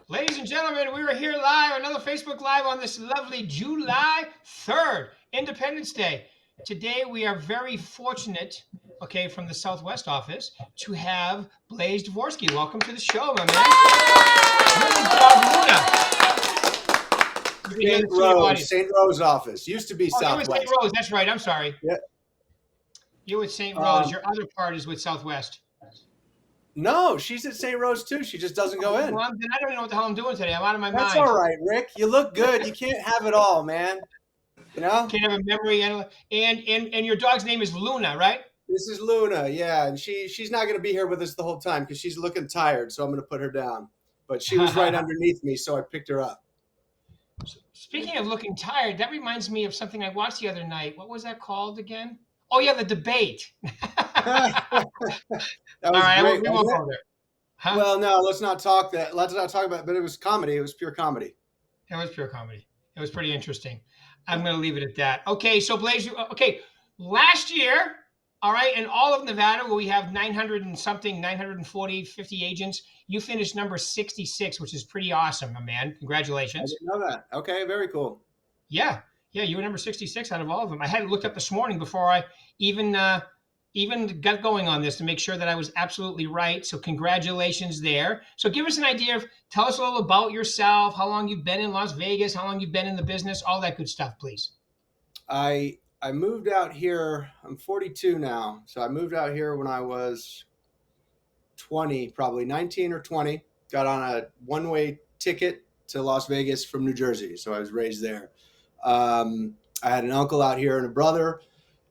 Ladies and gentlemen, we are here live, another Facebook Live on this lovely July 3rd, Independence Day. Today, we are very fortunate, from the Southwest office, to have Blaise Dvorsky. Welcome to the show, my man. St. Rose office. Used to be Southwest. You're with St. Rose, that's right. I'm sorry. Yeah. You're with St. Rose. Your other part is with Southwest. No, she's at St. Rose too. She just doesn't go in. Well, then I don't even know what the hell I'm doing today. I'm out of my mind. That's all right, Rick. You look good. You can't have it all, man. You know? Can't have a memory. And your dog's name is Luna, right? This is Luna, yeah. And she's not going to be here with us the whole time because she's looking tired, so I'm going to put her down. But she was right underneath me, so I picked her up. Speaking of looking tired, that reminds me of something I watched the other night. What was that called again? Oh, yeah, the debate. That was great. We won't go there. Huh? Well, no, let's not talk that. Let's not talk about it, but it was comedy. It was pure comedy. It was pure comedy. It was pretty interesting. I'm going to leave it at that. Okay, so Blaise, last year, all right, in all of Nevada, where we have 940, 50 agents, you finished number 66, which is pretty awesome, my man. Congratulations. I didn't know that. Okay, very cool. Yeah, you were number 66 out of all of them. I had it looked up this morning before I even got going on this to make sure that I was absolutely right. So congratulations there. So give us an idea tell us a little about yourself, how long you've been in Las Vegas, how long you've been in the business, all that good stuff, please. I moved out here. I'm 42 now. So I moved out here when I was 20, probably 19 or 20. Got on a one-way ticket to Las Vegas from New Jersey. So I was raised there. I had an uncle out here and a brother.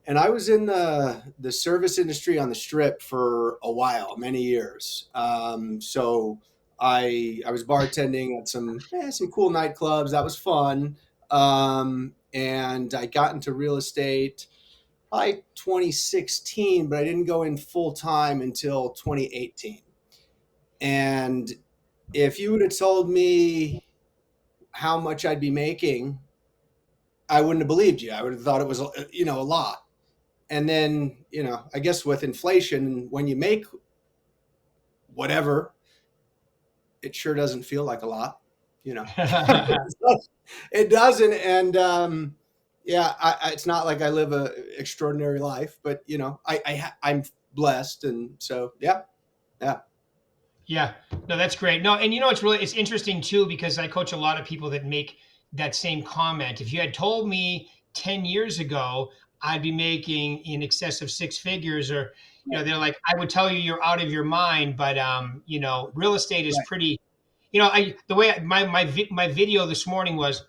And I was in the service industry on the Strip for a while, many years. So I was bartending at some cool nightclubs. That was fun. And I got into real estate probably 2016, but I didn't go in full time until 2018. And if you would have told me how much I'd be making, I wouldn't have believed you. I would have thought it was, a lot. And then, I guess with inflation, when you make whatever, it sure doesn't feel like a lot, It doesn't. And it's not like I live a extraordinary life, but, I'm blessed. And so, yeah. Yeah, no, that's great. No, and it's interesting too, because I coach a lot of people that make that same comment. If you had told me 10 years ago, I'd be making in excess of six figures, or, they're like, I would tell you you're out of your mind, but, real estate is pretty, my video this morning was,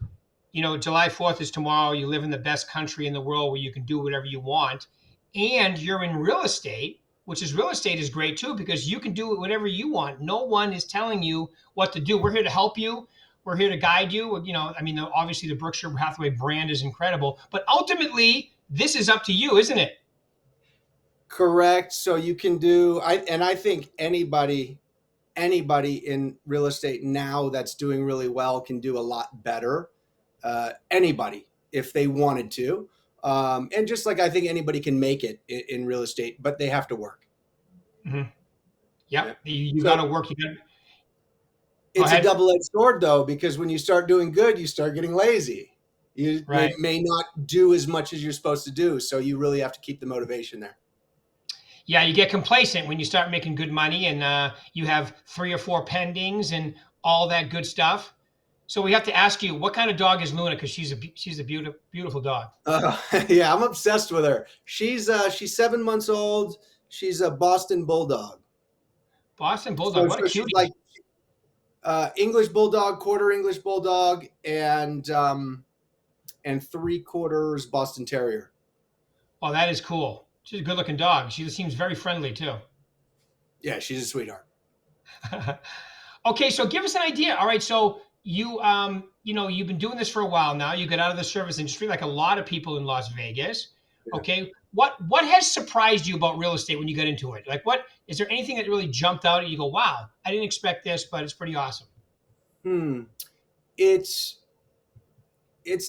July 4th is tomorrow. You live in the best country in the world where you can do whatever you want. And you're in real estate, real estate is great too, because you can do whatever you want. No one is telling you what to do. We're here to help you. We're here to guide you. Obviously the Berkshire Hathaway brand is incredible, but ultimately this is up to you, isn't it? Correct. So you can do, I think anybody in real estate now that's doing really well can do a lot better. Anybody, if they wanted to. And just like I think anybody can make it in real estate, but they have to work. Mm-hmm. Yep. You got to work. It's a double-edged sword, though, because when you start doing good, you start getting lazy. You may not do as much as you're supposed to do. So you really have to keep the motivation there. Yeah, you get complacent when you start making good money and you have 3 or 4 pendings and all that good stuff. So we have to ask you, what kind of dog is Luna? Because she's a beautiful dog. Yeah, I'm obsessed with her. She's 7 months old. She's a Boston Bulldog. Boston Bulldog, what a cutie. Like English Bulldog, quarter English Bulldog, and 3/4 Boston Terrier. Oh, that is cool. She's a good-looking dog. She seems very friendly too. Yeah, she's a sweetheart. Okay, so give us an idea. All right, so you you've been doing this for a while now. You got out of the service industry like a lot of people in Las Vegas. Yeah. Okay, what has surprised you about real estate when you got into it? Like, what is there anything that really jumped out and you go, wow, I didn't expect this, but it's pretty awesome. It's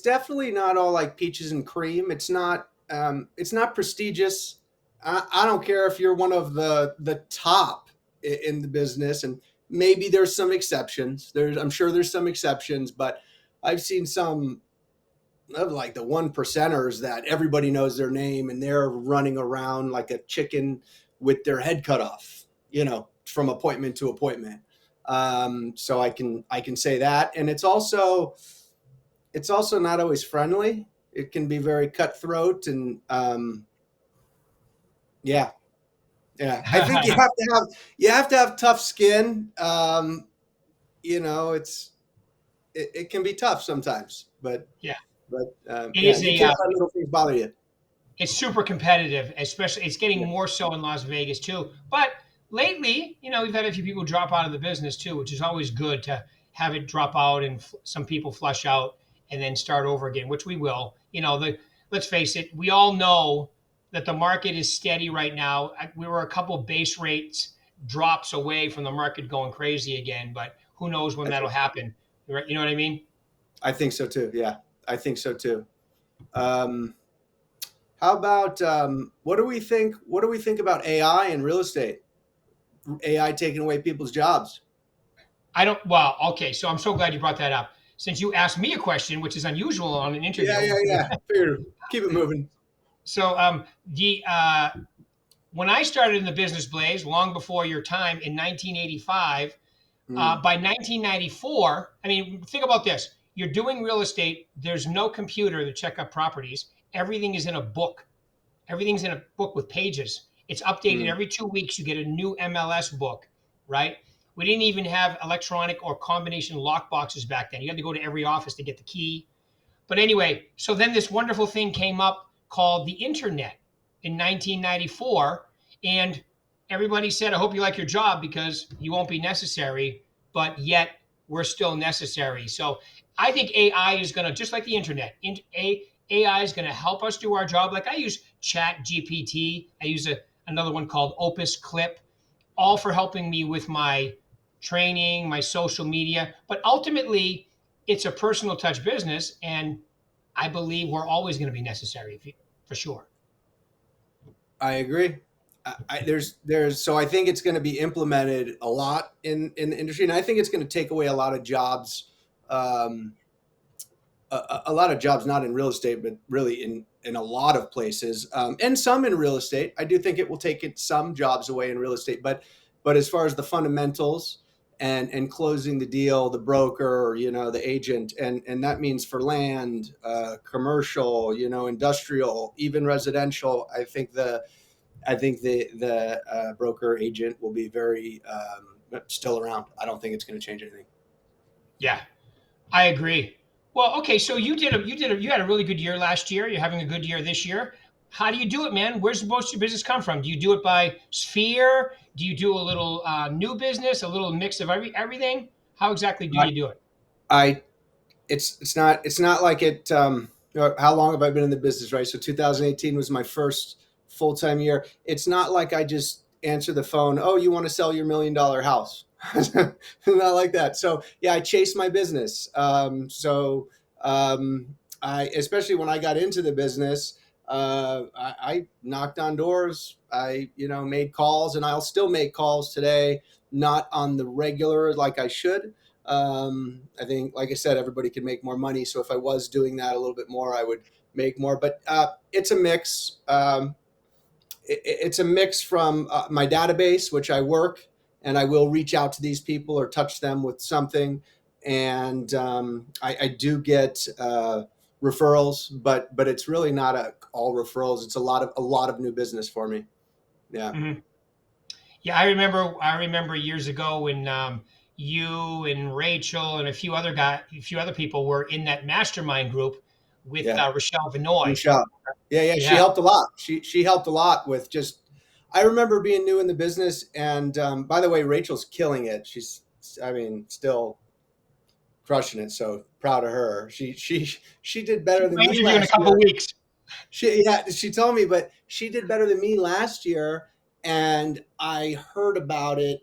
definitely not all like peaches and cream. It's not prestigious. I don't care if you're one of the top in the business, and maybe there's some exceptions. I'm sure there's some exceptions, but I've seen some of like the one percenters that everybody knows their name and they're running around like a chicken with their head cut off, from appointment to appointment. So I can say that, and it's also not always friendly. It can be very cutthroat, and yeah, yeah. I think you have to have tough skin. It can be tough sometimes, but Yeah, it yeah, is you a can't let little things bother you. it's super competitive, especially it's getting Yeah, more so in Las Vegas too. But lately, we've had a few people drop out of the business too, which is always good to have it drop out and some people flush out and then start over again, which we will. Let's face it, we all know that the market is steady right now. We were a couple base rates drops away from the market going crazy again, but who knows when I that'll think so. happen? You know what I mean? I think so too. Yeah, I think so too. Um, how about what do we think? What do we think about AI and real estate? AI taking away people's jobs. I don't. Well, okay. So I'm so glad you brought that up. Since you asked me a question, which is unusual on an Yeah, interview. yeah, yeah. Figure, keep it moving. So the when I started in the business, Blaze, long before your time in 1985, Mm, by 1994, I mean, think about this. You're doing real estate. There's no computer to check up properties. Everything is in a book. Everything's in a book with pages. It's updated mm. every 2 weeks. You get a new MLS book, right? We didn't even have electronic or combination lock boxes back then. You had to go to every office to get the key. But anyway, so then this wonderful thing came up called the internet in 1994. And everybody said, I hope you like your job because you won't be necessary, but yet we're still necessary. So I think AI is going to, just like the internet, AI is going to help us do our job. Like I use Chat GPT, I use another one called Opus Clip, all for helping me with my training, my social media. But ultimately, it's a personal touch business. And I believe we're always going to be necessary for sure. I agree. So I think it's going to be implemented a lot in the industry, and I think it's going to take away a lot of jobs. Um, a lot of jobs, not in real estate, but really in a lot of places, and some in real estate. I do think it will take some jobs away in real estate, but as far as the fundamentals and closing the deal, the broker, the agent, and that means for land, commercial, industrial, even residential. I think the broker agent will be very still around. I don't think it's going to change anything. Yeah, I agree. Well, okay, so you had a really good year last year. You're having a good year this year. How do you do it, man? Where's most of your business come from? Do you do it by sphere? Do you do a little new business, a little mix of everything? How exactly do I, you do it? I it's not like it. How long have I been in the business? Right, so 2018 was my first full time year. It's not like I just answer the phone. Oh, you want to sell your $1 million house? Not like that. So yeah, I chase my business. I especially when I got into the business. I knocked on doors. I made calls, and I'll still make calls today. Not on the regular like I should. I think, like I said, everybody can make more money. So if I was doing that a little bit more, I would make more. But it's a mix. It's a mix from my database, which I work, and I will reach out to these people or touch them with something. And I do get referrals, but it's really not all referrals. It's a lot of new business for me. Yeah. Mhm. Yeah, I remember years ago when you and Rachel and a few other people were in that mastermind group with Yeah. Rochelle Vinoy. Michelle. Yeah, yeah, she Yeah, helped a lot. She helped a lot with just. I remember being new in the business, and by the way, Rachel's killing it. She's, I mean, still crushing it. So proud of her. She did better she's than my me interview in a last couple year. weeks. She told me, but she did better than me last year, and I heard about it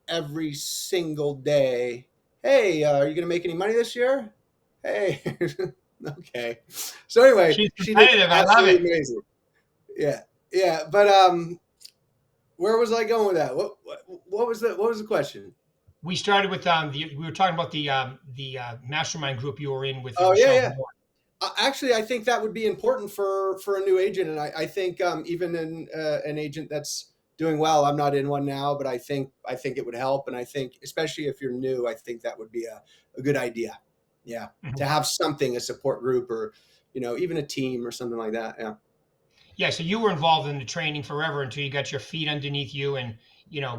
every single day. Hey, are you going to make any money this year? Hey, okay. So anyway, She's she did competitive. I love absolutely it. amazing. Yeah, yeah. But where was I going with that? What was the question? We started with we were talking about the mastermind group you were in with Oh yeah, Rochelle. yeah. Actually, I think that would be important for a new agent, and I think even in an agent that's doing well. I'm not in one now, but I think it would help, and I think especially if you're new, I think that would be a good idea. Yeah, to Mhm. have something, a support group, or even a team or something like that. Yeah. Yeah, so you were involved in the training forever until you got your feet underneath you and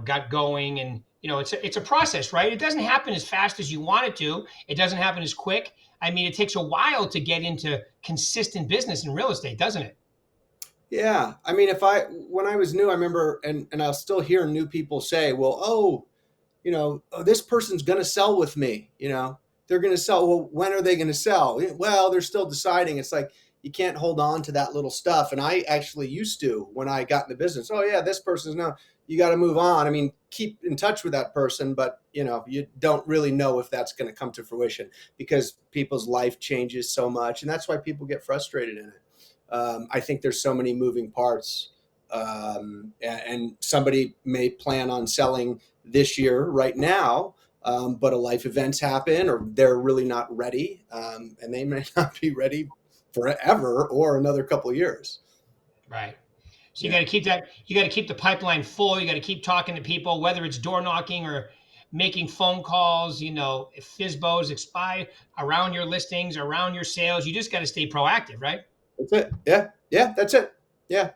got going. And it's a process, right? It doesn't happen as fast as you want it to. It doesn't happen as quick. I mean, it takes a while to get into consistent business in real estate, doesn't it? Yeah, I mean, if I when I was new, I remember, and I'll still hear new people say, "Well, oh, this person's going to sell with me. They're going to sell. Well, when are they going to sell? Well, they're still deciding." It's like you can't hold on to that little stuff. And I actually used to when I got in the business. Oh yeah, this person's no. You got to move on. I mean, keep in touch with that person, but you don't really know if that's going to come to fruition because people's life changes so much, and that's why people get frustrated in it. I think there's so many moving parts, and somebody may plan on selling this year right now, but a life events happen or they're really not ready, and they may not be ready forever or another couple of years. Right. So you got Yeah. to keep that. You got to keep the pipeline full. You got to keep talking to people, whether it's door knocking or making phone calls. If FISBOs expire around your listings, around your sales, you just got to stay proactive, right? That's it. Yeah. Yeah. That's it. Yeah.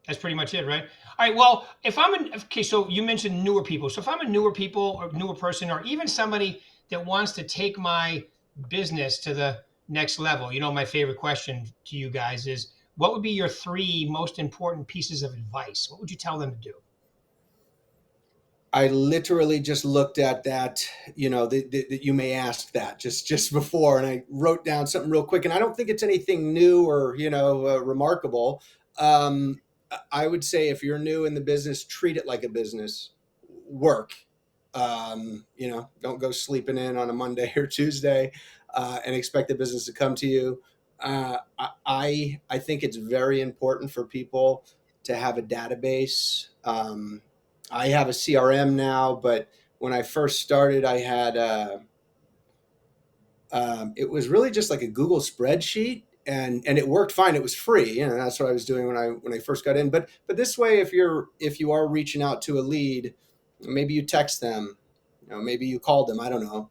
That's pretty much it, right? All right. Well, if I'm okay, so you mentioned newer people. So if I'm a newer people or newer person, or even somebody that wants to take my business to the next level, my favorite question to you guys is, what would be your three most important pieces of advice? What would you tell them to do? I literally just looked at that, that you may ask that just before, and I wrote down something real quick. And I don't think it's anything new or remarkable. I would say if you're new in the business, treat it like a business. Work. Don't go sleeping in on a Monday or Tuesday and expect the business to come to you. I think it's very important for people to have a database. I have a CRM now, but when I first started, I had it was really just like a Google spreadsheet, and it worked fine. It was free, that's what I was doing when I first got in. But this way, if you are reaching out to a lead, maybe you text them, maybe you called them. I don't know.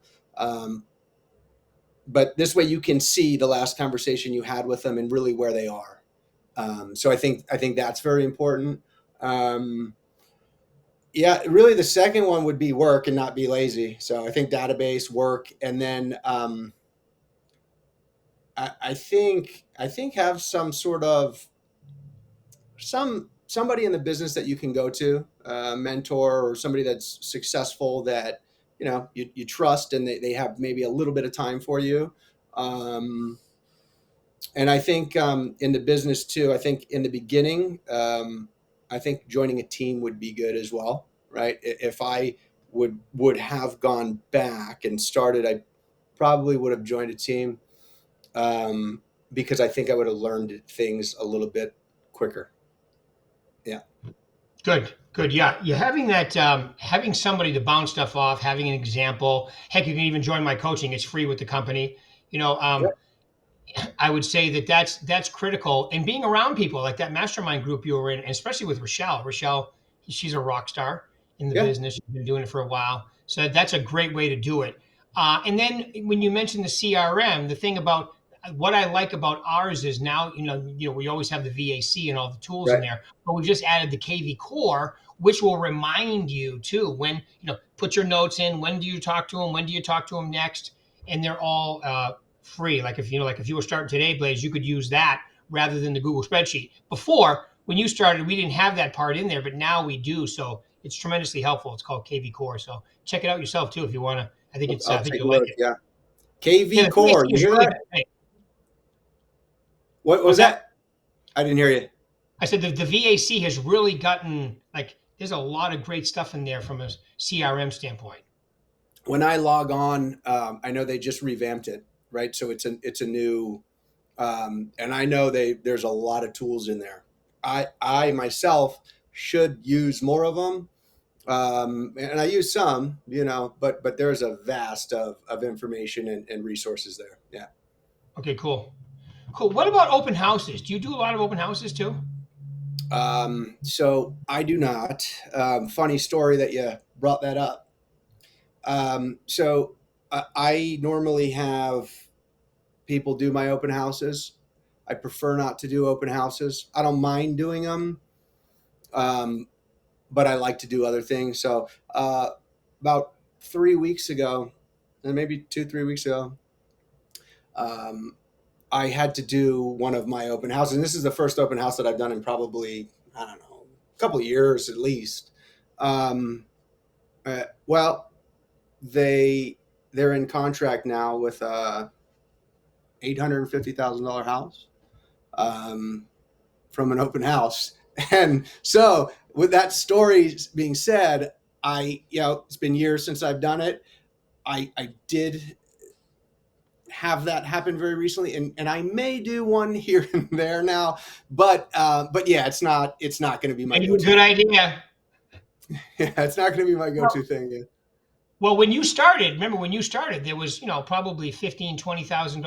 But this way, you can see the last conversation you had with them and really where they are. So I think that's very important. Um, Yeah, really, the second one would be work and not be lazy. So I think database work, and then I think have some sort of somebody in the business that you can go to, mentor or somebody that's successful that you trust, and they have maybe a little bit of time for you. Um, and I think in the business too, I think in the beginning, I think joining a team would be good as well, right? If I would have gone back and started, I probably would have joined a team, because I think I would have learned things a little bit quicker. Yeah. Good, good. Yeah, you're having that, having somebody to bounce stuff off, having an example. Heck, you can even join my coaching. It's free with the company. You know, Yeah. um, I would say that that's critical. And being around people like that mastermind group you were in, and especially with Rochelle. Rochelle, she's a rock star in the Yeah. business. She's been doing it for a while, so that's a great way to do it. And then when you mentioned the CRM, the thing about what I like about ours is now we always have the VAC and all the tools in Right. there, but we just added the KV Core, which will remind you too when put your notes in. When do you talk to them? When do you talk to them next? And they're all free. Like if you were starting today, Blaise, you could use that rather than the Google spreadsheet. Before, when you started, we didn't have that part in there, but now we do. So it's tremendously helpful. It's called KV Core. So check it out yourself too if you want to. I think I'll I think take a you'll like look. it. Yeah. Yeah, KV the VAC Core. You is hear really that? good. Hey, What was what's that? that? I didn't hear you. I said the VAC has really gotten like there's a lot of great stuff in there from a CRM standpoint. When I log on, I know they just revamped it, right? So it's a new, and I know there's a lot of tools in there. I myself should use more of them. And I use some, but there's a vast of information and resources there. Yeah. Okay, cool. Cool. What about open houses? Do you do a lot of open houses too? So I do not. Funny story that you brought that up. So I normally have people do my open houses. I prefer not to do open houses. I don't mind doing them, um, but I like to do other things. So about 3 weeks ago, and maybe 2, 3 weeks ago, um, I had to do one of my open houses. And this is the first open house that I've done in probably, I don't know, a couple of years at least. Um, well, they're in contract now with a $850,000 house, um, from an open house. And so, with that story being said, it's been years since I've done it. I did have that happen very recently, and I may do one here and there now, but yeah, it's not going to be my Maybe a go-to good thing. idea. Yeah, it's not going to be my go-to thing. Yeah. Well, when you started, remember when you started, there was, probably 15, 20,000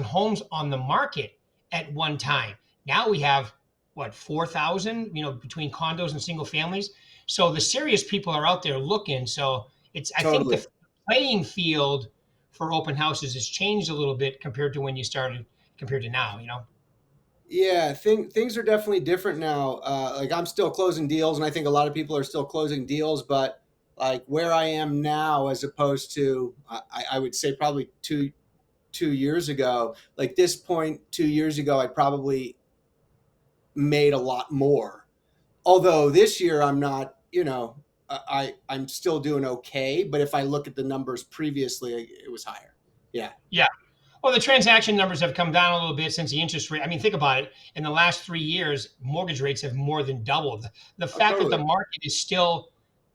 homes on the market at one time. Now we have what, 4,000, between condos and single families. So the serious people are out there looking. So I think Totally. the playing field for open houses has changed a little bit compared to when you started, compared to now. Yeah, things are definitely different now. Like I'm still closing deals, and I think a lot of people are still closing deals. But like where I am now, as opposed to I would say probably two years ago. Like this point 2 years ago, I probably made a lot more. Although this year I'm not. I'm still doing okay. But if I look at the numbers previously, it was higher. Yeah. Yeah. Well, the transaction numbers have come down a little bit since the interest rate. I mean, think about it. In the last 3 years, mortgage rates have more than doubled. The Oh, fact that the totally. market is still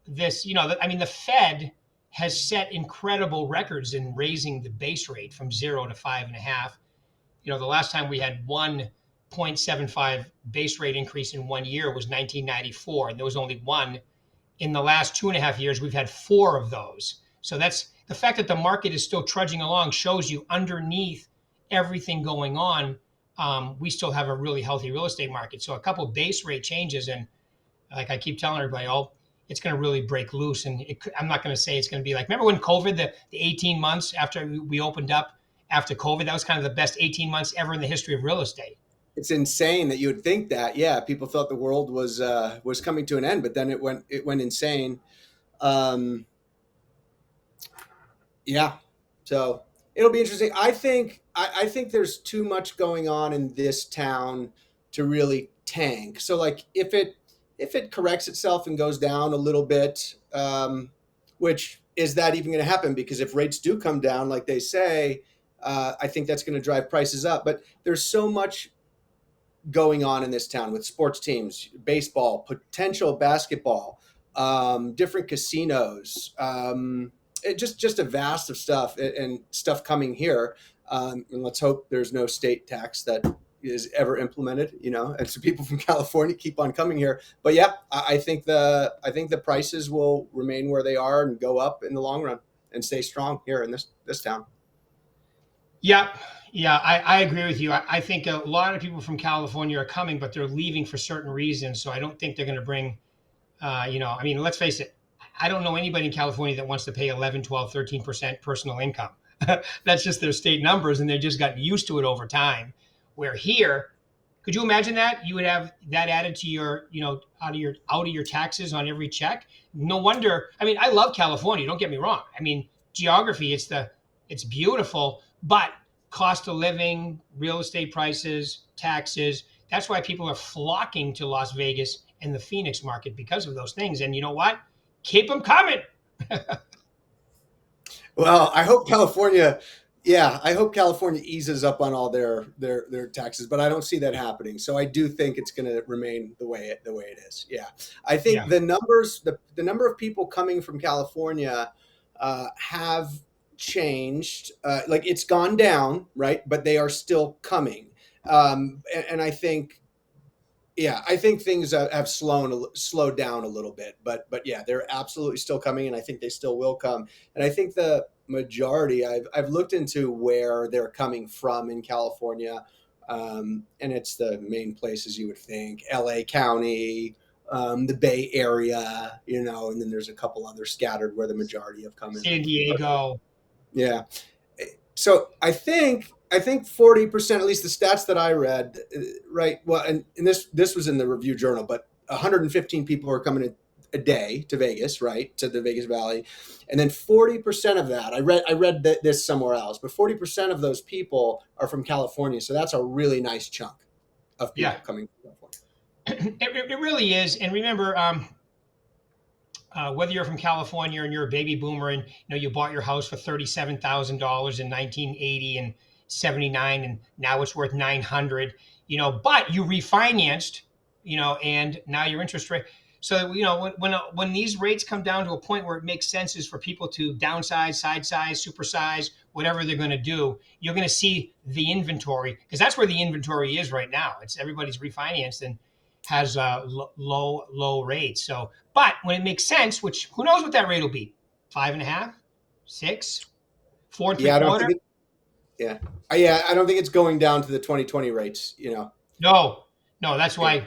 this, I mean, the Fed has set incredible records in raising the base rate from 0 to 5.5. The last time we had 1.75 base rate increase in 1 year was 1994, and there was only one. In the last 2.5 years, we've had four of those. So that's the fact that the market is still trudging along shows you underneath everything going on, we still have a really healthy real estate market. So a couple of base rate changes, and like I keep telling everybody, it's going to really break loose. And I'm not going to say it's going to be like, remember when COVID, the 18 months after we opened up after COVID, that was kind of the best 18 months ever in the history of real estate. It's insane that you would think that. Yeah, people thought the world was coming to an end, but then it went insane. Um, yeah, so it'll be interesting. I think there's too much going on in this town to really tank. So like if it corrects itself and goes down a little bit, which is that even going to happen? Because if rates do come down, like they say, I think that's going to drive prices up. But there's so much going on in this town with sports teams, baseball, potential basketball, different casinos, just a vast of stuff and stuff coming here. And let's hope there's no state tax that is ever implemented. And so people from California keep on coming here. But yeah, I think the prices will remain where they are and go up in the long run and stay strong here in this town. Yeah, yeah, I agree with you. I think a lot of people from California are coming, but they're leaving for certain reasons. So I don't think they're going to bring, I mean, let's face it. I don't know anybody in California that wants to pay 11, 12, 13% personal income. That's just their state numbers, and they've just gotten used to it over time. Where here, could you imagine that you would have that added to your, out of your taxes on every check? No wonder. I mean, I love California. Don't get me wrong. I mean, geography, it's beautiful, but cost of living, real estate prices, taxes. That's why people are flocking to Las Vegas and the Phoenix market because of those things. And you know what? Keep them coming. Well, I hope California, yeah, I hope California eases up on all their taxes, but I don't see that happening. So I do think it's going to remain the way it is. Yeah, I think Yeah. the number of people coming from California have changed. Like it's gone down, right? But they are still coming, and I think Yeah, I think things have slowed down a little bit, but yeah, they're absolutely still coming, and I think they still will come. And I think the majority, I've looked into where they're coming from in California, and it's the main places you would think: L.A. County, the Bay Area, and then there's a couple other scattered where the majority have come in. San Diego. Yeah. So I think 40%, at least the stats that I read, right? Well, and this was in the Review Journal, but 115 people are coming a day to Vegas, right, to the Vegas Valley, and then 40% of that, I read this somewhere else, but 40% of those people are from California, so that's a really nice chunk of people Yeah, coming from California. it really is. And remember, whether you're from California and you're a baby boomer and you bought your house for $37,000 in 1980 and 79, and now it's worth 900, but you refinanced, and now your interest rate. So when these rates come down to a point where it makes sense is for people to downsize, side size, supersize, whatever they're going to do, you're going to see the inventory, because that's where the inventory is right now. It's everybody's refinanced and has low rates. So, but when it makes sense, which who knows what that rate will be, 5.5, 6, 4 and three Yeah, I don't quarter. think it. Yeah, I don't think it's going down to the 2020 rates. No, that's Yeah. why.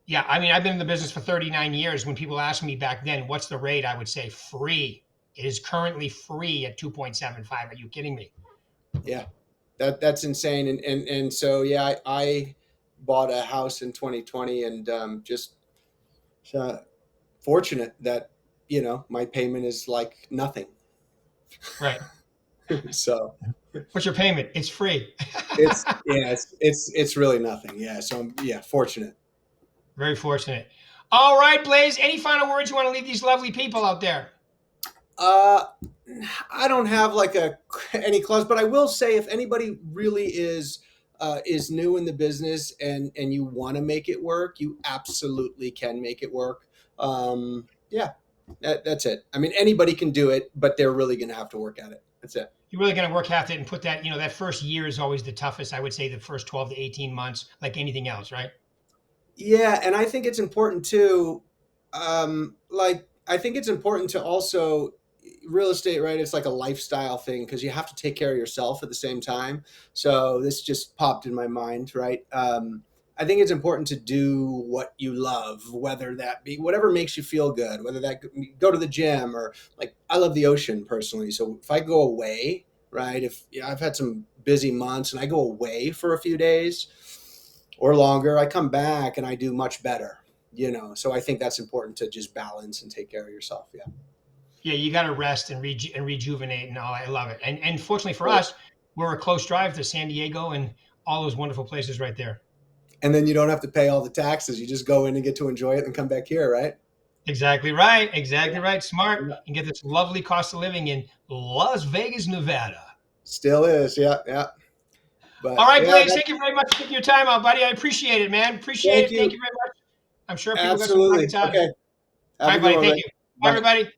Yeah, I mean, I've been in the business for 39 years. When people ask me back then, what's the rate? I would say free. It is currently free at 2.75. Are you kidding me? Yeah, that's insane. And so yeah, I bought a house in 2020, and just uh, fortunate that my payment is like nothing. Right. So What's your payment? It's free. it's really nothing. Yeah, so yeah, fortunate. Very fortunate. All right, Blaise, any final words you want to leave these lovely people out there? Uh, I don't have like any clause, but I will say if anybody really is new in the business and you want to make it work, you absolutely can make it work. Yeah, that's it. I mean, anybody can do it, but they're really going to have to work at it. That's it. You're really going to work half it and put that, that first year is always the toughest. I would say the first 12 to 18 months, like anything else, right? Yeah, and I think it's important too. Like I think it's important to also real estate, right? It's like a lifestyle thing because you have to take care of yourself at the same time. So this just popped in my mind, right? I think it's important to do what you love, whether that be whatever makes you feel good, whether that go to the gym or like I love the ocean personally. So if I go away, right? If I've had some busy months and I go away for a few days or longer, I come back and I do much better, So I think that's important to just balance and take care of yourself. Yeah. Yeah, you got to rest and, and rejuvenate and all. I love it. And fortunately for Right. us, we're a close drive to San Diego and all those wonderful places right there. And then you don't have to pay all the taxes. You just go in and get to enjoy it and come back here, right? Exactly right. Exactly Yeah. right. Smart. Yeah. And get this lovely cost of living in Las Vegas, Nevada. Still is. Yeah. Yeah. All But right, yeah, Blaise, thank you very much for taking your time out, buddy. I appreciate it, man. Appreciate thank it. Thank you. you very much. I'm sure people got some Absolutely. nuggets out of it. Okay. All Have a right, good buddy. one, Thank Rick. you. Bye, Bye. everybody.